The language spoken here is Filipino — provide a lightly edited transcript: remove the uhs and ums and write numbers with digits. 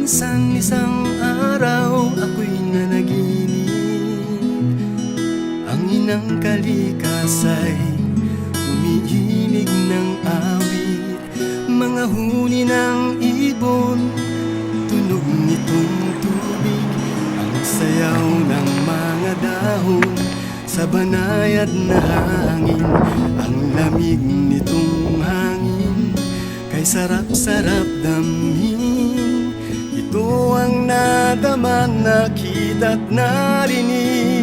Minsan isang araw ako'y nanaginip, ang inang kalikas ay umiibig ng awit. Mga huni ng ibon, tunog nitong tubig, ang sayaw ng mga dahon sa banayad na hangin. Ang lamig nitong hangin, kay sarap-sarap damhin. Ito ang nadama, nakita't narinig.